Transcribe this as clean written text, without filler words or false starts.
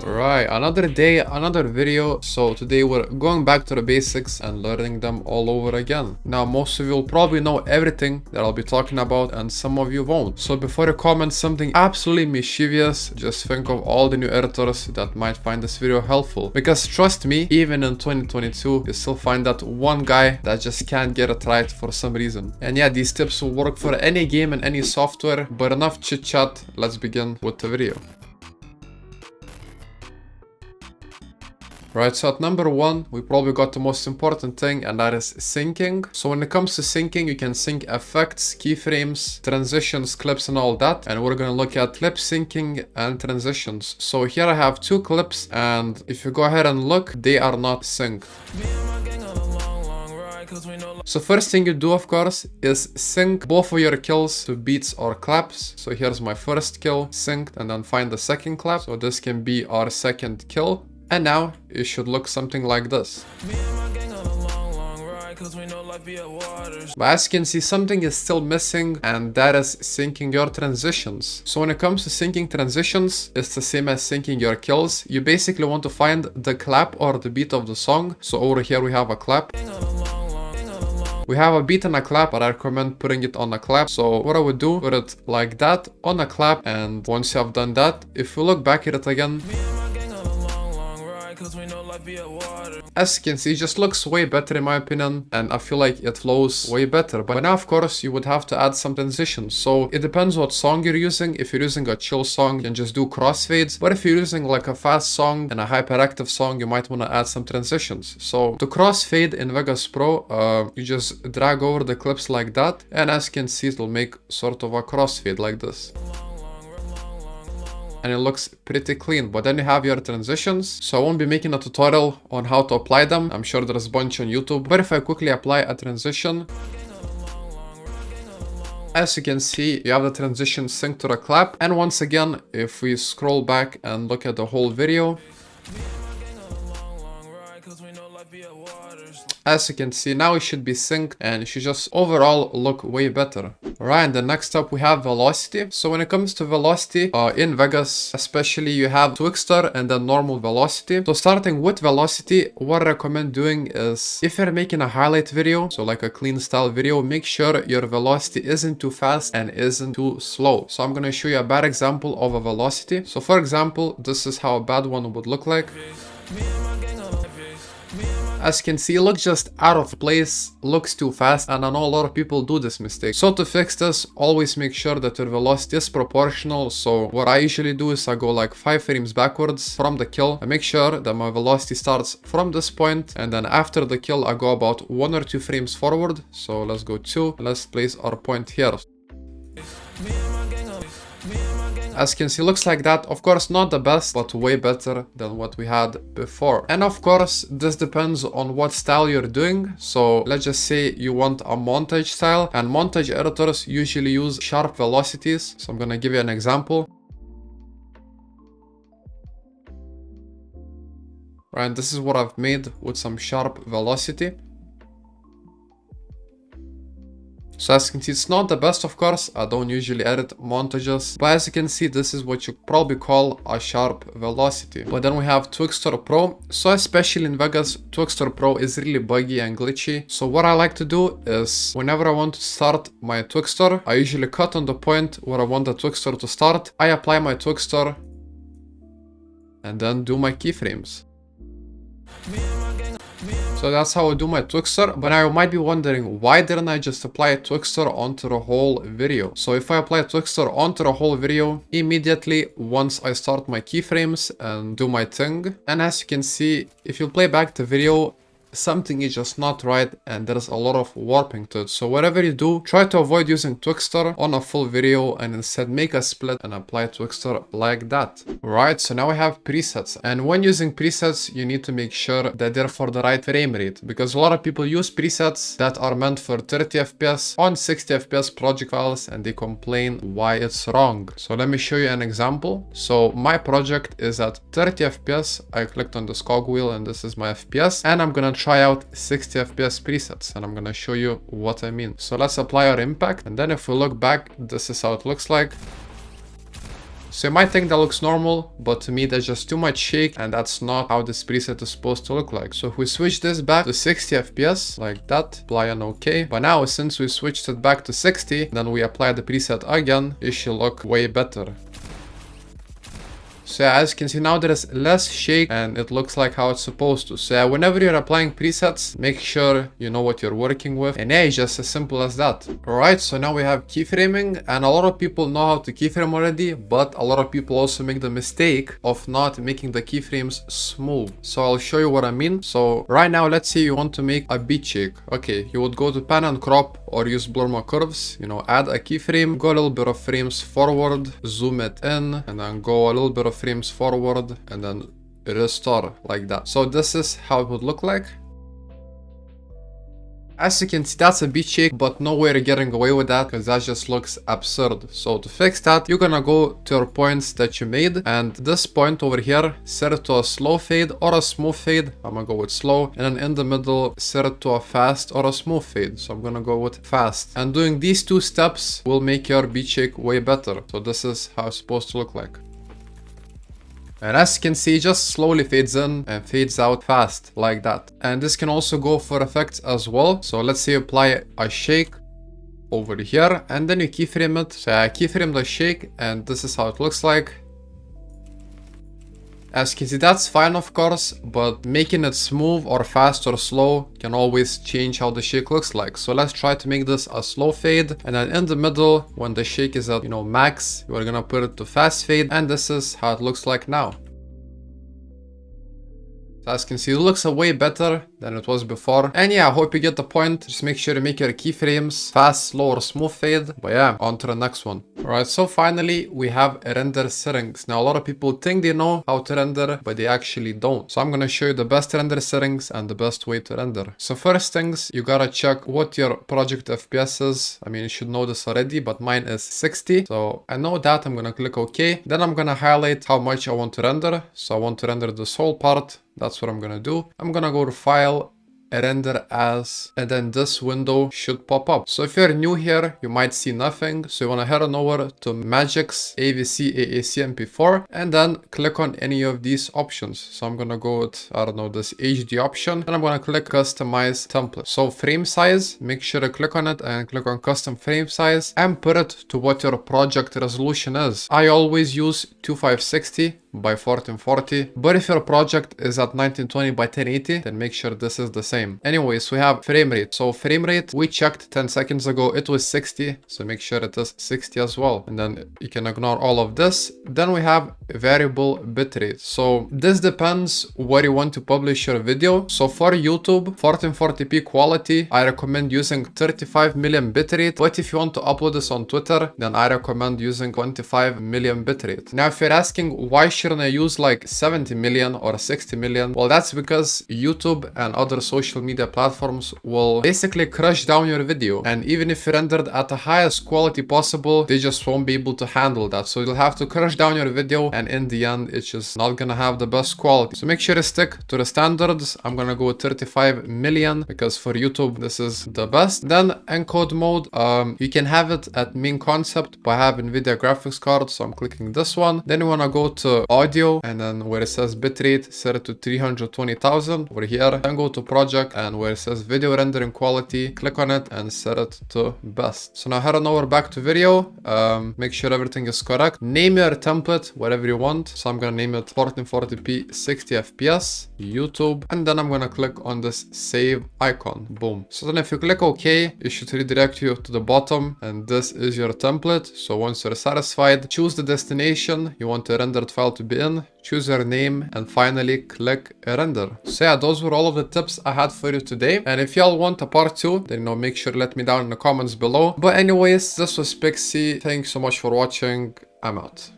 Right, another day, another video. So today we're going back to the basics and learning them all over again. Now most of you will probably know everything that I'll be talking about and some of you won't. So before you comment something absolutely mischievous, just think of all the new editors that might find this video helpful. Because trust me, even in 2022, you still find that one guy that just can't get it right for some reason. And yeah, these tips will work for any game and any software, but enough chit chat, let's begin with the video. Right, so at number one, we probably got the most important thing, and that is syncing. So when it comes to syncing, you can sync effects, keyframes, transitions, clips, and all that. And we're gonna look at clip syncing and transitions. So here I have two clips, and if you go ahead and look, they are not synced. So first thing you do, of course, is sync both of your kills to beats or claps. So here's my first kill synced, and then find the second clap. So this can be our second kill. And now it should look something like this. But as you can see, something is still missing, and that is syncing your transitions. So when it comes to syncing transitions, it's the same as syncing your kills. You basically want to find the clap or the beat of the song. So over here we have a clap. We have a beat and a clap, but I recommend putting it on a clap. So what I would do, put it like that on a clap, and once you have done that, if you look back at it again, as you can see, it just looks way better in my opinion, and I feel like it flows way better. But now, of course, you would have to add some transitions. So it depends what song you're using. If you're using a chill song, you can just do crossfades. But if you're using like a fast song and a hyperactive song, you might want to add some transitions. So to crossfade in Vegas Pro, you just drag over the clips like that, and as you can see, it will make sort of a crossfade like this. And it looks pretty clean. But then you have your transitions. So I won't be making a tutorial on how to apply them. I'm sure there's a bunch on YouTube. But if I quickly apply a transition, as you can see, you have the transition synced to the clap. And once again, if we scroll back and look at the whole video, as you can see, now it should be synced and it should just overall look way better. Right, and the next up we have velocity. So when it comes to velocity, in Vegas especially, you have Twixtor and then normal velocity. So starting with velocity, what I recommend doing is, if you're making a highlight video, so like a clean style video, make sure your velocity isn't too fast and isn't too slow. So I'm gonna show you a bad example of a velocity. So for example, this is how a bad one would look like. As you can see, it looks just out of place, looks too fast, and I know a lot of people do this mistake. So to fix this, always make sure that your velocity is proportional. So what I usually do is I go like 5 frames backwards from the kill. I make sure that my velocity starts from this point, and then after the kill I go about 1 or 2 frames forward. So let's go 2, let's place our point here. As you can see, looks like that. Of course, not the best, but way better than what we had before. And of course, this depends on what style you're doing. So let's just say you want a montage style, and montage editors usually use sharp velocities. So I'm gonna give you an example. Right, this is what I've made with some sharp velocity. So as you can see, it's not the best, of course. I don't usually edit montages, but as you can see, this is what you probably call a sharp velocity. But then we have Twixtor Pro. So especially in Vegas, Twixtor Pro is really buggy and glitchy. So what I like to do is, whenever I want to start my Twixtor, I usually cut on the point where I want the Twixtor to start. I apply my Twixtor and then do my keyframes. So that's how I do my Twixtor. But now you might be wondering, why didn't I just apply Twixtor onto the whole video? So if I apply Twixtor onto the whole video, immediately once I start my keyframes and do my thing, and as you can see, if you play back the video, something is just not right and there's a lot of warping to it. So whatever you do, try to avoid using Twixtor on a full video and instead make a split and apply Twixtor like that. Right, so now I have presets, and when using presets you need to make sure that they're for the right frame rate, because a lot of people use presets that are meant for 30 FPS on 60 FPS project files and they complain why it's wrong. So let me show you an example. So my project is at 30 FPS. I clicked on this cogwheel and this is my FPS, and I'm gonna try out 60 FPS presets, and I'm gonna show you what I mean. So let's apply our impact, and then if we look back, this is how it looks like. So you might think that looks normal, but to me there's just too much shake, and that's not how this preset is supposed to look like. So if we switch this back to 60 FPS, like that, apply an OK. But now since we switched it back to 60, then we apply the preset again, it should look way better. So yeah, as you can see now there is less shake and it looks like how it's supposed to. So yeah, whenever you're applying presets, make sure you know what you're working with. And yeah, it's just as simple as that. Alright, so now we have keyframing, and a lot of people know how to keyframe already, but a lot of people also make the mistake of not making the keyframes smooth. So I'll show you what I mean. So right now, let's say you want to make a beat shake. Okay, you would go to pan and crop or use blur more curves, you know, add a keyframe, go a little bit of frames forward, zoom it in, and then go a little bit of frames forward, and then restore like that. So this is how it would look like. As you can see, that's a beat shake, but no way of getting away with that because that just looks absurd. So to fix that, you're gonna go to your points that you made, and this point over here, set it to a slow fade or a smooth fade. I'm gonna go with slow, and then in the middle, set it to a fast or a smooth fade. So I'm gonna go with fast. And doing these two steps will make your beat shake way better. So this is how it's supposed to look like. And as you can see, it just slowly fades in and fades out fast, like that. And this can also go for effects as well. So let's say you apply a shake over here, and then you keyframe it. So I keyframe the shake, and this is how it looks like. As you can see, that's fine of course, but making it smooth or fast or slow can always change how the shake looks like. So let's try to make this a slow fade, and then in the middle, when the shake is at, you know, max, we're gonna put it to fast fade, and this is how it looks like now. So as you can see, it looks way better than it was before. And yeah, I hope you get the point. Just make sure to make your keyframes fast, slow, or smooth fade. But yeah, on to the next one. Alright, so finally we have render settings. Now a lot of people think they know how to render, but they actually don't. So I'm gonna show you the best render settings and the best way to render. So first things, you gotta check what your project FPS is. I mean, you should know this already, but mine is 60. So I know that. I'm gonna click OK. Then I'm gonna highlight how much I want to render. So I want to render this whole part. That's what I'm gonna do. I'm gonna go to File, Render As, and then this window should pop up. So if you're new here, you might see nothing. So you wanna head on over to Magix, AVC, AAC, MP4, and then click on any of these options. So I'm gonna go with, I don't know, this HD option, and I'm gonna click Customize Template. So frame size, make sure to click on it and click on Custom Frame Size, and put it to what your project resolution is. I always use 2560 by 1440, but if your project is at 1920 by 1080, then make sure this is the same. Anyways, we have frame rate. So frame rate, we checked 10 seconds ago, it was 60, so make sure it is 60 as well, and then you can ignore all of this. Then we have variable bitrate. So this depends where you want to publish your video. So for YouTube, 1440p quality, I recommend using 35 million bitrate, but if you want to upload this on Twitter, then I recommend using 25 million bitrate. Now if you're asking why shouldn't I use like 70 million or 60 million? Well, that's because YouTube and other social media platforms will basically crush down your video. And even if you rendered at the highest quality possible, they just won't be able to handle that. So you'll have to crush down your video, and in the end, it's just not gonna have the best quality. So make sure to stick to the standards. I'm gonna go with 35 million because for YouTube, this is the best. Then encode mode, you can have it at main concept, but I have NVIDIA graphics card, so I'm clicking this one. Then you wanna go to audio, and then where it says bitrate, set it to 320,000 over here. Then go to project, and where it says video rendering quality, click on it and set it to best. So now head on over back to video, make sure everything is correct. Name your template whatever you want. So I'm gonna name it 1440p 60 fps YouTube, and then I'm gonna click on this save icon. Boom. So then if you click OK, it should redirect you to the bottom, and this is your template. So once you're satisfied, choose the destination you want the rendered file to be in, choose your name, and finally click render. So yeah, those were all of the tips I had for you today. And if y'all want a part 2, then make sure to let me down in the comments below. But anyways, this was Pixie. Thanks so much for watching. I'm out.